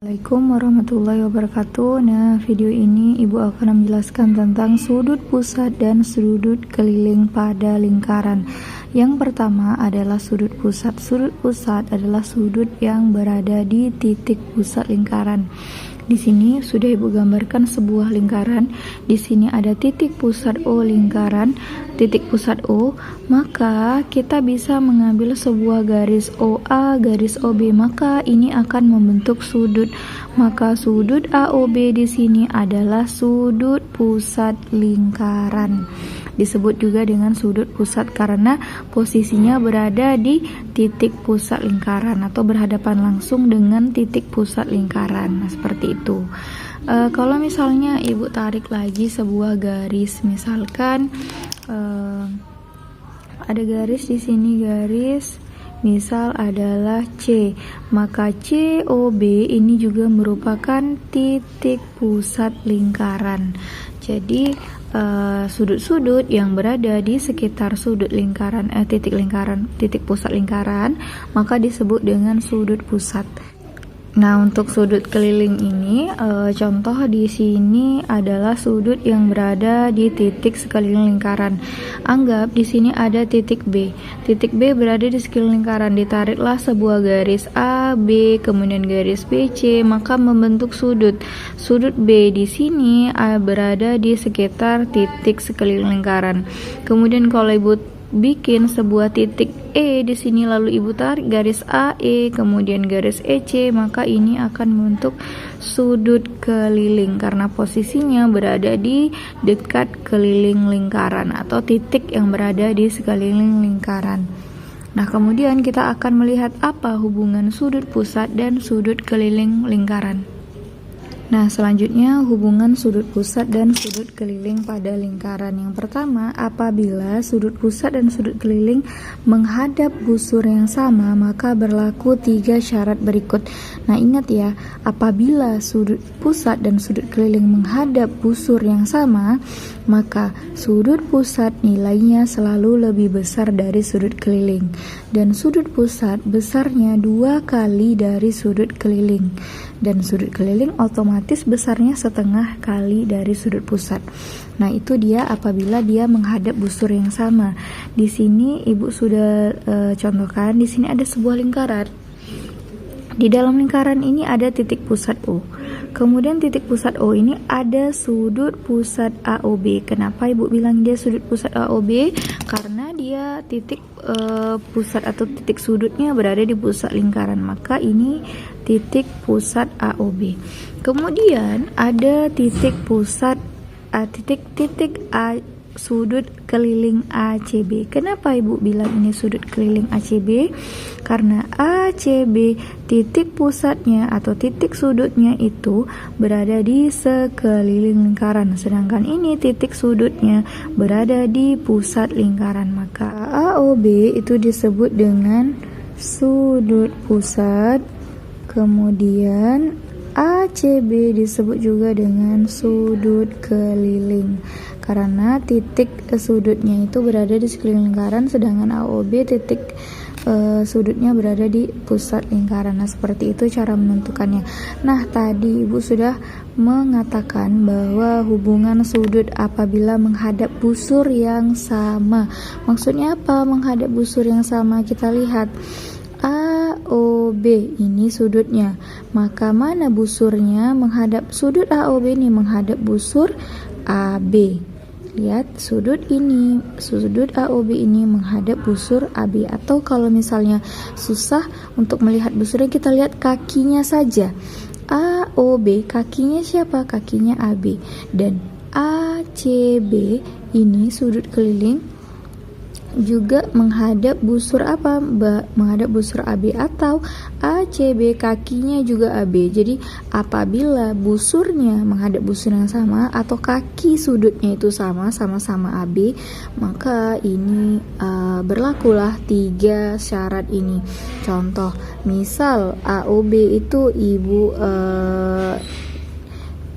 Assalamualaikum warahmatullahi wabarakatuh. Nah, video ini Ibu akan menjelaskan tentang sudut pusat dan sudut keliling pada lingkaran. Yang pertama adalah sudut pusat. Sudut pusat adalah sudut yang berada di titik pusat lingkaran. Di sini sudah Ibu gambarkan sebuah lingkaran. Di sini ada titik pusat O lingkaran, titik pusat O. Maka kita bisa mengambil sebuah garis OA, garis OB. Maka ini akan membentuk sudut. Maka sudut AOB di sini adalah sudut pusat lingkaran. Disebut juga dengan sudut pusat karena posisinya berada di titik pusat lingkaran atau berhadapan langsung dengan titik pusat lingkaran. Nah, seperti itu. Kalau misalnya Ibu tarik lagi sebuah garis, misalkan ada garis di sini, garis misal adalah C, maka COB ini juga merupakan titik pusat lingkaran. Jadi sudut-sudut yang berada di sekitar sudut lingkaran, titik pusat lingkaran, maka disebut dengan sudut pusat. Nah, untuk sudut keliling ini, contoh di sini adalah sudut yang berada di titik sekeliling lingkaran. Anggap di sini ada titik B. Titik B berada di sekeliling lingkaran. Ditariklah sebuah garis AB, kemudian garis BC, maka membentuk sudut. Sudut B di sini berada di sekitar titik sekeliling lingkaran. Kemudian kalau Ibu bikin sebuah titik E di sini, lalu Ibu tarik garis AE, kemudian garis EC, maka ini akan membentuk sudut keliling karena posisinya berada di dekat keliling lingkaran atau titik yang berada di sekeliling lingkaran. Nah, kemudian kita akan melihat apa hubungan sudut pusat dan sudut keliling lingkaran. Nah, selanjutnya hubungan sudut pusat dan sudut keliling pada lingkaran. Yang pertama, apabila sudut pusat dan sudut keliling menghadap busur yang sama, maka berlaku 3 syarat berikut. Nah, ingat ya, apabila sudut pusat dan sudut keliling menghadap busur yang sama, maka sudut pusat nilainya selalu lebih besar dari sudut keliling. Dan sudut pusat besarnya 2 kali dari sudut keliling. Dan sudut keliling otomatis besarnya setengah kali dari sudut pusat. Nah, itu dia apabila dia menghadap busur yang sama. Di sini Ibu sudah contohkan, di sini ada sebuah lingkaran. Di dalam lingkaran ini ada titik pusat O. Kemudian titik pusat O ini ada sudut pusat AOB. Kenapa Ibu bilang dia sudut pusat AOB? Karena dia titik pusat atau titik sudutnya berada di pusat lingkaran. Maka ini titik pusat AOB. Kemudian ada titik pusat titik A, sudut keliling ACB. Kenapa Ibu bilang ini sudut keliling ACB? Karena ACB titik pusatnya atau titik sudutnya itu berada di sekeliling lingkaran, sedangkan ini titik sudutnya berada di pusat lingkaran. Maka AOB itu disebut dengan sudut pusat, kemudian ACB disebut juga dengan sudut keliling karena titik sudutnya itu berada di sekeliling lingkaran, sedangkan AOB titik sudutnya berada di pusat lingkaran. Nah, seperti itu cara menentukannya. Nah, tadi Ibu sudah mengatakan bahwa hubungan sudut apabila menghadap busur yang sama. Maksudnya apa menghadap busur yang sama? Kita lihat AOB ini sudutnya, maka mana busurnya menghadap sudut AOB ini menghadap busur AB. Lihat sudut ini, sudut AOB ini menghadap busur AB. Atau kalau misalnya susah untuk melihat busurnya, kita lihat kakinya saja. AOB kakinya siapa? Kakinya AB. Dan ACB ini sudut keliling juga menghadap busur apa? Menghadap busur AB, atau ACB kakinya juga AB. Jadi apabila busurnya menghadap busur yang sama atau kaki sudutnya itu sama-sama AB, maka ini berlakulah 3 syarat ini. Contoh, misal AOB itu Ibu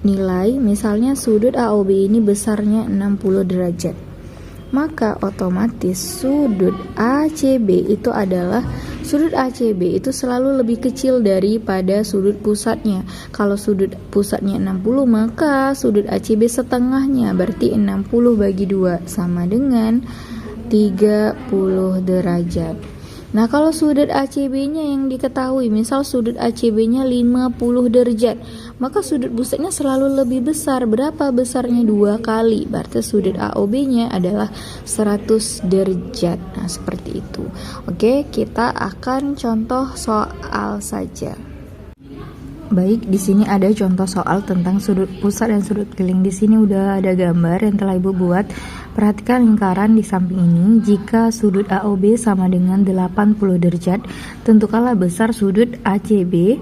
nilai misalnya sudut AOB ini besarnya 60 derajat. Maka otomatis sudut ACB itu adalah Sudut ACB itu selalu lebih kecil daripada sudut pusatnya. Kalau sudut pusatnya 60, maka sudut ACB setengahnya, berarti 60 bagi 2 sama dengan 30 derajat. Nah, kalau sudut ACB-nya yang diketahui, misal sudut ACB-nya 50 derajat, maka sudut pusatnya selalu lebih besar. Berapa besarnya? 2 kali. Berarti sudut AOB-nya adalah 100 derajat. Nah, seperti itu. Oke, kita akan contoh soal saja. Baik, di sini ada contoh soal tentang sudut pusat dan sudut keliling. Di sini udah ada gambar yang telah Ibu buat. Perhatikan lingkaran di samping ini. Jika sudut AOB sama dengan 80 derajat, tentukanlah besar sudut ACB,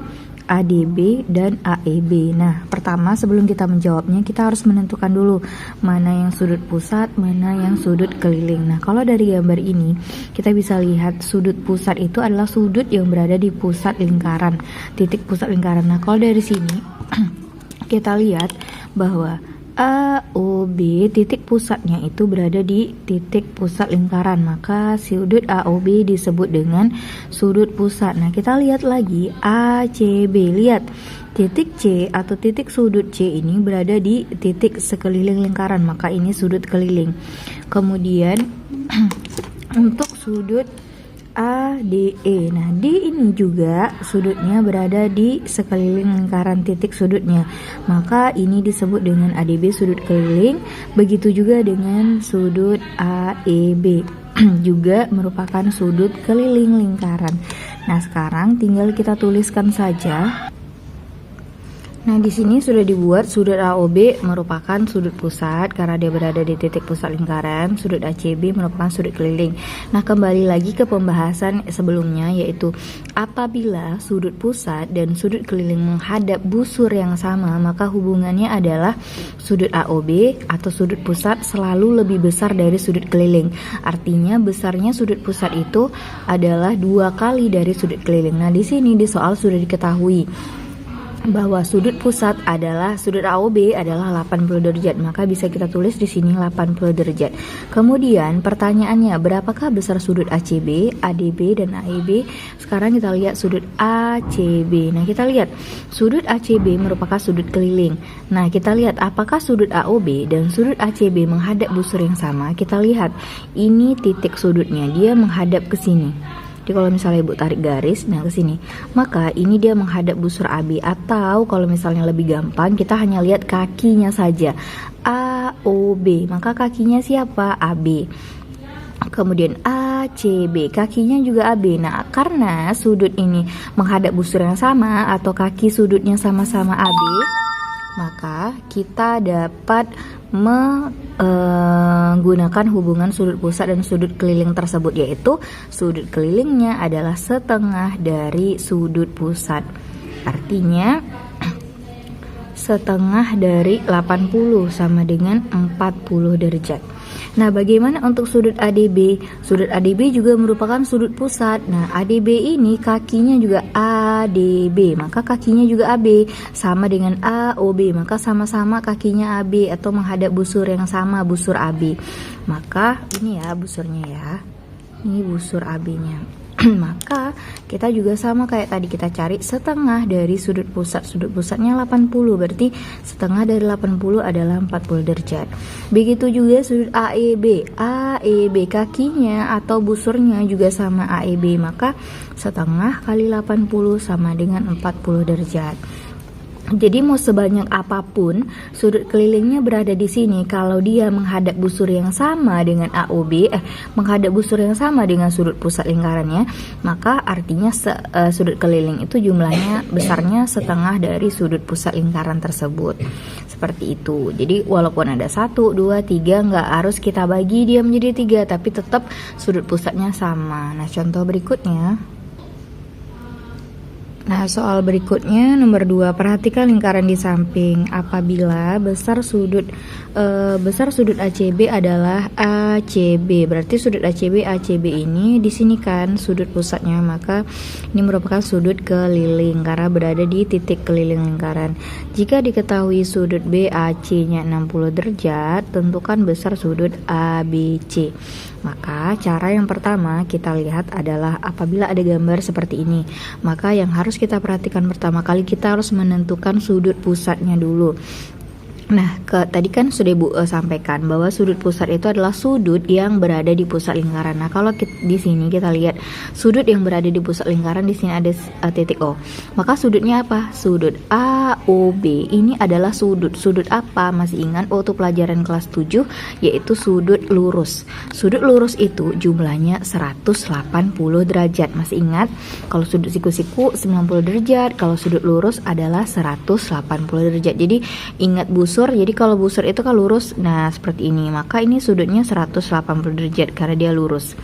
ADB, dan AEB. Nah, pertama sebelum kita menjawabnya, kita harus menentukan dulu mana yang sudut pusat, mana yang sudut keliling. Nah, kalau dari gambar ini, kita bisa lihat sudut pusat itu adalah sudut yang berada di pusat lingkaran, titik pusat lingkaran. Nah, kalau dari sini, kita lihat bahwa AOB titik pusatnya itu berada di titik pusat lingkaran, maka sudut AOB disebut dengan sudut pusat. Nah, kita lihat lagi ACB, lihat titik C atau titik sudut C ini berada di titik sekeliling lingkaran, maka ini sudut keliling. Kemudian untuk sudut ADE, nah D ini juga sudutnya berada di sekeliling lingkaran titik sudutnya, maka ini disebut dengan ADB sudut keliling. Begitu juga dengan sudut AEB juga merupakan sudut keliling lingkaran. Nah, sekarang tinggal kita tuliskan saja. Nah, di sini sudah dibuat sudut AOB merupakan sudut pusat karena dia berada di titik pusat lingkaran, sudut ACB merupakan sudut keliling. Nah, kembali lagi ke pembahasan sebelumnya, yaitu apabila sudut pusat dan sudut keliling menghadap busur yang sama, maka hubungannya adalah sudut AOB atau sudut pusat selalu lebih besar dari sudut keliling. Artinya besarnya sudut pusat itu adalah 2 kali dari sudut keliling. Nah, di sini di soal sudah diketahui bahwa sudut pusat adalah sudut AOB adalah 80 derajat, maka bisa kita tulis di sini 80 derajat. Kemudian pertanyaannya, berapakah besar sudut ACB, ADB, dan AEB? Sekarang kita lihat sudut ACB. Nah, kita lihat sudut ACB merupakan sudut keliling. Nah, kita lihat apakah sudut AOB dan sudut ACB menghadap busur yang sama. Kita lihat ini titik sudutnya, dia menghadap ke sini. Jadi kalau misalnya Ibu tarik garis, nah ke sini, maka ini dia menghadap busur AB, atau kalau misalnya lebih gampang, kita hanya lihat kakinya saja, AOB, maka kakinya siapa? AB. Kemudian ACB, kakinya juga AB. Nah, karena sudut ini menghadap busur yang sama atau kaki sudutnya sama-sama AB, maka kita dapat menggunakan hubungan sudut pusat dan sudut keliling tersebut, yaitu sudut kelilingnya adalah setengah dari sudut pusat. Artinya setengah dari 80 sama dengan 40 derajat. Nah, bagaimana untuk sudut ADB? Sudut ADB juga merupakan sudut pusat. Nah, ADB ini kakinya juga ADB, maka kakinya juga AB, sama dengan AOB, maka sama-sama kakinya AB atau menghadap busur yang sama, busur AB. Maka ini ya busurnya ya, ini busur AB-nya. Maka kita juga sama kayak tadi, kita cari setengah dari sudut pusat. Sudut pusatnya 80, berarti setengah dari 80 adalah 40 derajat. Begitu juga sudut AEB. AEB kakinya atau busurnya juga sama AEB, maka setengah kali 80 sama dengan 40 derajat. Jadi mau sebanyak apapun sudut kelilingnya berada di sini, kalau dia menghadap busur yang sama dengan AOB, menghadap busur yang sama dengan sudut pusat lingkarannya, maka artinya sudut keliling itu jumlahnya besarnya setengah dari sudut pusat lingkaran tersebut. Seperti itu. Jadi walaupun ada 1, 2, 3, nggak harus kita bagi dia menjadi 3, tapi tetap sudut pusatnya sama. Nah, contoh berikutnya. Nah, soal berikutnya nomor 2, perhatikan lingkaran di samping. Apabila besar sudut ACB adalah ACB, berarti sudut ACB ini di sini kan sudut pusatnya, maka ini merupakan sudut keliling karena berada di titik keliling lingkaran. Jika diketahui sudut BAC-nya 60 derajat, tentukan besar sudut ABC. Maka cara yang pertama kita lihat adalah apabila ada gambar seperti ini, maka yang harus kita perhatikan pertama kali kita harus menentukan sudut pusatnya dulu. Nah, tadi kan sudah Ibu sampaikan bahwa sudut pusat itu adalah sudut yang berada di pusat lingkaran. Nah, kalau di sini kita lihat sudut yang berada di pusat lingkaran, di sini ada titik O. Maka sudutnya apa? Sudut AOB. Ini adalah sudut. Sudut apa? Masih ingat waktu pelajaran kelas 7 yaitu sudut lurus. Sudut lurus itu jumlahnya 180 derajat. Masih ingat? Kalau sudut siku-siku 90 derajat, kalau sudut lurus adalah 180 derajat. Jadi ingat busur, jadi kalau busur itu kan lurus, nah seperti ini, maka ini sudutnya 180 derajat karena dia lurus.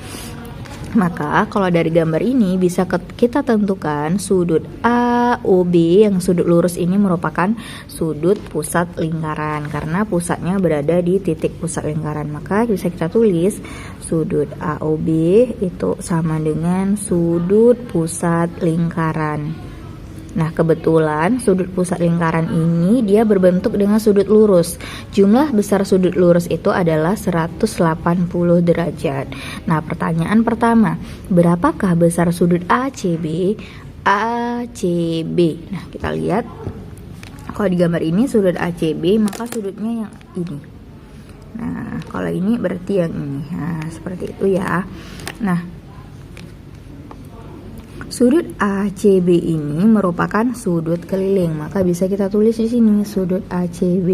Maka kalau dari gambar ini bisa kita tentukan sudut AOB yang sudut lurus ini merupakan sudut pusat lingkaran karena pusatnya berada di titik pusat lingkaran. Maka bisa kita tulis sudut AOB itu sama dengan sudut pusat lingkaran. Nah, kebetulan sudut pusat lingkaran ini dia berbentuk dengan sudut lurus. Jumlah besar sudut lurus itu adalah 180 derajat. Nah, pertanyaan pertama, berapakah besar sudut ACB? ACB. Nah, kita lihat. Kalau di gambar ini sudut ACB, maka sudutnya yang ini. Nah, kalau ini berarti yang ini. Nah, seperti itu ya. Nah, sudut ACB ini merupakan sudut keliling, maka bisa kita tulis di sini sudut ACB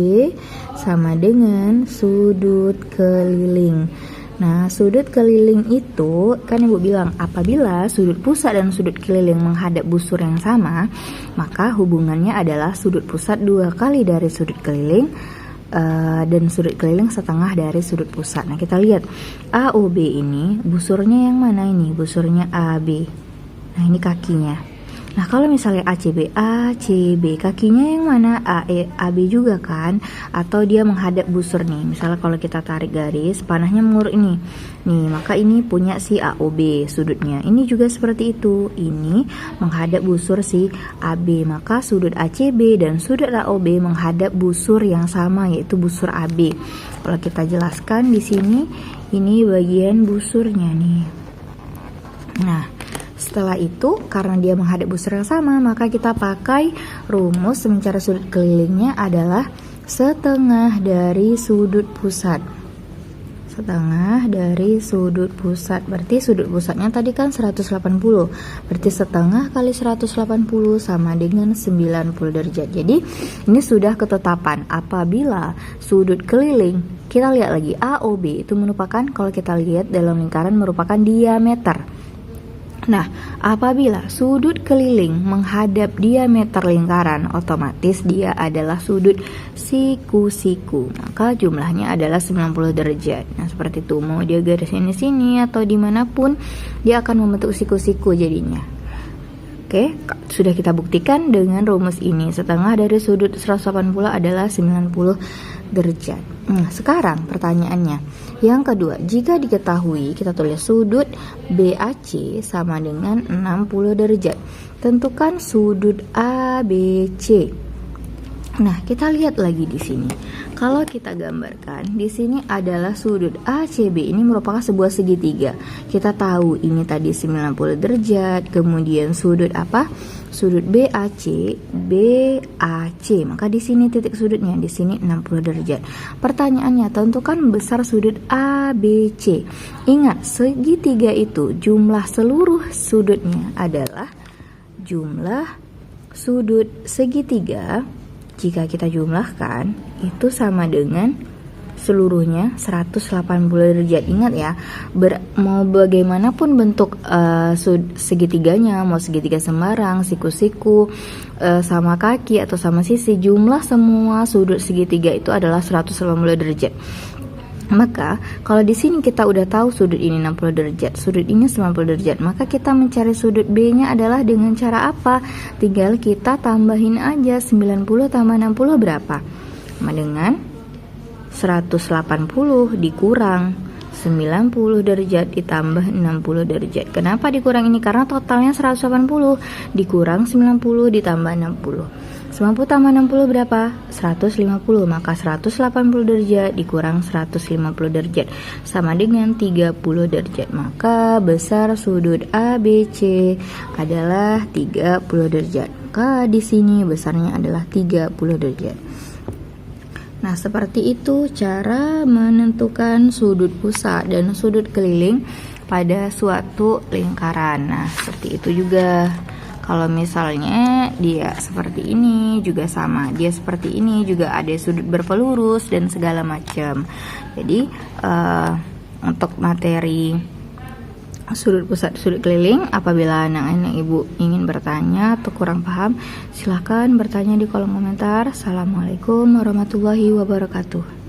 sama dengan sudut keliling. Nah, sudut keliling itu kan Ibu bilang apabila sudut pusat dan sudut keliling menghadap busur yang sama, maka hubungannya adalah sudut pusat 2 kali dari sudut keliling dan sudut keliling setengah dari sudut pusat. Nah, kita lihat AOB ini busurnya yang mana ini? Busurnya AB. Nah, ini kakinya. Nah, kalau misalnya ACB kakinya yang mana? AB juga kan? Atau dia menghadap busur nih. Misalnya kalau kita tarik garis, panahnya mengurut ini. Nih, maka ini punya si AOB sudutnya. Ini juga seperti itu. Ini menghadap busur si AB. Maka sudut ACB dan sudut AOB menghadap busur yang sama yaitu busur AB. Kalau kita jelaskan di sini, ini bagian busurnya nih. Nah, setelah itu, karena dia menghadap busur yang sama, maka kita pakai rumus mencari sudut kelilingnya adalah setengah dari sudut pusat. Setengah dari sudut pusat. Berarti sudut pusatnya tadi kan 180. Berarti setengah kali 180 sama dengan 90 derajat. Jadi, ini sudah ketetapan. Apabila sudut keliling, kita lihat lagi, AOB itu merupakan, kalau kita lihat dalam lingkaran merupakan diameter. Nah, apabila sudut keliling menghadap diameter lingkaran, otomatis dia adalah sudut siku-siku. Maka jumlahnya adalah 90 derajat. Nah, seperti itu. Mau dia garisnya di sini atau dimanapun, dia akan membentuk siku-siku jadinya. Oke, sudah kita buktikan dengan rumus ini. Setengah dari sudut 180 adalah 90 derajat. Sekarang pertanyaannya. Yang kedua, jika diketahui, kita tulis sudut BAC sama dengan 60 derajat. Tentukan sudut ABC. Nah, kita lihat lagi di sini. Kalau kita gambarkan, di sini adalah sudut ACB ini merupakan sebuah segitiga. Kita tahu ini tadi 90 derajat, kemudian sudut apa? Sudut BAC. Maka di sini titik sudutnya, di sini 60 derajat. Pertanyaannya, tentukan besar sudut ABC. Ingat, segitiga itu jumlah seluruh sudutnya adalah jumlah sudut segitiga. Jika kita jumlahkan, itu sama dengan seluruhnya 180 derajat. Ingat ya, mau bagaimanapun bentuk segitiganya, mau segitiga sembarang, siku-siku, sama kaki atau sama sisi, jumlah semua sudut segitiga itu adalah 180 derajat. Maka kalau di sini kita udah tahu sudut ini 60 derajat, sudut ini 90 derajat, maka kita mencari sudut B-nya adalah dengan cara apa? Tinggal kita tambahin aja 90 tambah 60 berapa? Sama dengan 180 dikurang 90 derajat ditambah 60 derajat. Kenapa dikurang ini? Karena totalnya 180 dikurang 90 ditambah 60. 90 tambah 60 berapa? 150. Maka 180 derajat dikurang 150 derajat sama dengan 30 derajat. Maka besar sudut ABC adalah 30 derajat. Maka di sini besarnya adalah 30 derajat. Nah, seperti itu cara menentukan sudut pusat dan sudut keliling pada suatu lingkaran. Nah, seperti itu juga. Kalau misalnya dia seperti ini juga sama, dia seperti ini juga ada sudut berpelurus dan segala macam. Jadi untuk materi sudut pusat, sudut keliling, apabila anak-anak ibu ingin bertanya atau kurang paham, silahkan bertanya di kolom komentar. Assalamualaikum warahmatullahi wabarakatuh.